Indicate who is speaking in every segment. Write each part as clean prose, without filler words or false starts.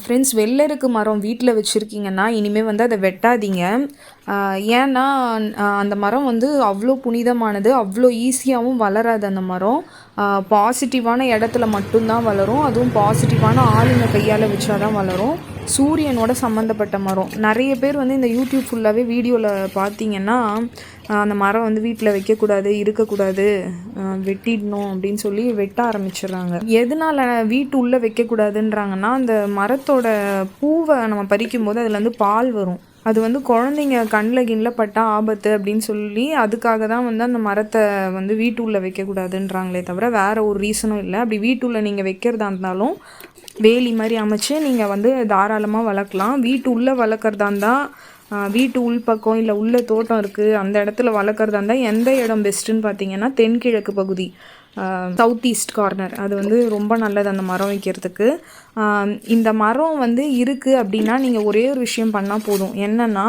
Speaker 1: Friends, வெள்ளருக்கு மரம் வீட்டில் வச்சுருக்கீங்கன்னா இனிமேல் வந்து அதை வெட்டாதீங்க. ஏன்னா அந்த மரம் வந்து அவ்வளோ புனிதமானது, அவ்வளோ ஈஸியாகவும் வளராது அந்த மரம். பாசிட்டிவான இடத்துல மட்டும்தான் வளரும், அதுவும் பாசிட்டிவான ஆளுங்க கையால் வச்சா தான் வளரும். சூரியனோட சம்மந்தப்பட்ட மரம். நிறைய பேர் வந்து இந்த யூடியூப் ஃபுல்லாகவே வீடியோவில் பார்த்தீங்கன்னா அந்த மரம் வந்து வீட்டில் வைக்கக்கூடாது, இருக்கக்கூடாது, வெட்டிடணும் அப்படின்னு சொல்லி வெட்ட ஆரம்பிச்சிடுறாங்க. எதனால் வீட்டு உள்ளே வைக்கக்கூடாதுன்றாங்கன்னா, அந்த மரத்தோட பூவை நம்ம பறிக்கும்போது அதுலேருந்து பால் வரும். அது வந்து குழந்தைங்க கண்ணில் பட்டால் ஆபத்து அப்படின்னு சொல்லி அதுக்காக தான் வந்து அந்த மரத்தை வந்து வீட்டு உள்ளே வைக்கக்கூடாதுன்றாங்களே தவிர வேறு ஒரு ரீசனும் இல்லை. அப்படி வீட்டுள்ள நீங்கள் வைக்கிறதா இருந்தாலும் வேலி மாதிரி அமைச்சு நீங்கள் வந்து தாராளமாக வளர்க்கலாம். வீட்டு உள்ளே வளர்க்குறதா இருந்தால் வீட்டு உள்பக்கம் இல்லை உள்ள தோட்டம் இருக்குது அந்த இடத்துல வளர்க்குறதா இருந்தால் எந்த இடம் பெஸ்ட்டுன்னு பார்த்தீங்கன்னா தென்கிழக்கு பகுதி, சவுத் ஈஸ்ட் கார்னர். அது வந்து ரொம்ப நல்லது அந்த மரம் வைக்கிறதுக்கு. இந்த மரம் வந்து இருக்குது அப்படின்னா நீங்கள் ஒரே ஒரு விஷயம் பண்ணால் போதும். என்னென்னா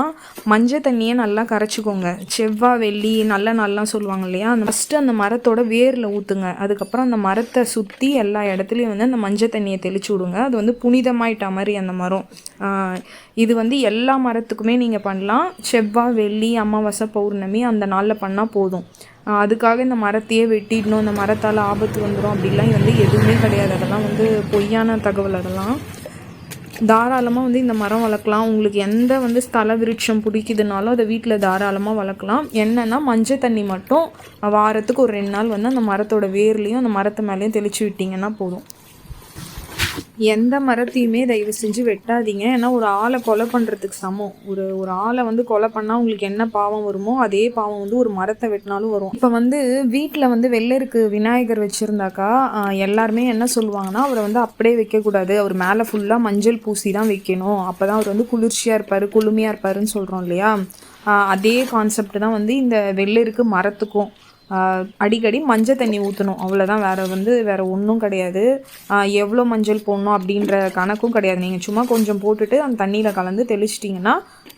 Speaker 1: மஞ்சள் தண்ணியை நல்லா கரைச்சிக்கோங்க. செவ்வாய் வெள்ளி நல்ல நாள்லாம் சொல்லுவாங்க இல்லையா, அந்த ஃபஸ்ட்டு அந்த மரத்தோட வேரில் ஊற்றுங்க. அதுக்கப்புறம் அந்த மரத்தை சுற்றி எல்லா இடத்துலையும் வந்து அந்த மஞ்சள் தண்ணியை தெளிச்சு விடுங்க. அது வந்து புனிதமாயிட்ட மாதிரி அந்த மரம். இது வந்து எல்லா மரத்துக்குமே நீங்கள் பண்ணலாம். செவ்வாய் வெள்ளி அமாவாசை பௌர்ணமி அந்த நாளில் பண்ணால் போதும். அதுக்காக இந்த மரத்தையே வெட்டிடணும், இந்த மரத்தால் ஆபத்து வந்துடும் அப்படிலாம் வந்து எதுவுமே கிடையாது. அதெல்லாம் வந்து பொய்யான தகவல். அதெல்லாம் தாராளமாக வந்து இந்த மரம் வளர்க்கலாம். உங்களுக்கு எந்த வந்து ஸ்தல விருட்சம் பிடிக்குதுனாலும் அதை வீட்டில் தாராளமாக வளர்க்கலாம். என்னென்னா மஞ்சள் தண்ணி மட்டும் வாரத்துக்கு ஒரு 2 நாள் வந்து அந்த மரத்தோட வேர்லேயும் அந்த மரத்து மேலேயும் தெளித்து விட்டிங்கன்னா போதும். எந்த மரத்தையுமே தயவு செஞ்சு வெட்டாதீங்க. ஏன்னா ஒரு ஆளை கொலை பண்ணுறதுக்கு சமம். ஒரு ஆளை வந்து கொலை பண்ணால் உங்களுக்கு என்ன பாவம் வருமோ அதே பாவம் வந்து ஒரு மரத்தை வெட்டினாலும் வரும். இப்போ வந்து வீட்டில் வந்து வெள்ளருக்கு விநாயகர் வச்சுருந்தாக்கா எல்லாருமே என்ன சொல்லுவாங்கன்னா, அவரை வந்து அப்படியே வைக்கக்கூடாது, அவர் மேலே ஃபுல்லாக மஞ்சள் பூசி தான் வைக்கணும், அப்போ தான் அவர் வந்து குளிர்ச்சியாக இருப்பார், குளுமையாக இருப்பாருன்னு சொல்கிறோம் இல்லையா. அதே கான்செப்ட் தான் வந்து இந்த வெள்ளருக்கு மரத்துக்கும். அடிக்கடி மஞ்சள் தண்ணி ஊற்றணும், அவ்வளோதான். வேறு ஒன்றும் கிடையாது. எவ்வளோ மஞ்சள் போடணும் அப்படின்ற கணக்கும் கிடையாது. நீங்கள் சும்மா கொஞ்சம் போட்டுட்டு அந்த தண்ணியில் கலந்து தெளிச்சிட்டிங்கன்னா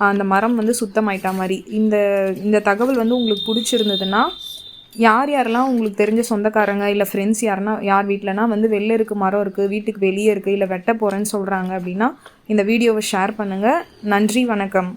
Speaker 1: அந்த மரம் வந்து சுத்தமாயிட்டா மாதிரி. இந்த தகவல் வந்து உங்களுக்கு பிடிச்சிருந்ததுன்னா யாரெல்லாம் உங்களுக்கு தெரிஞ்ச சொந்தக்காரங்க இல்லை ஃப்ரெண்ட்ஸ் யார் வீட்டிலனா வந்து வெள்ளருக்கு மரம் இருக்குது, வீட்டுக்கு வெளியே இருக்குது, இல்லை வெட்ட போகிறேன்னு சொல்கிறாங்க அப்படின்னா இந்த வீடியோவை ஷேர் பண்ணுங்கள். நன்றி, வணக்கம்.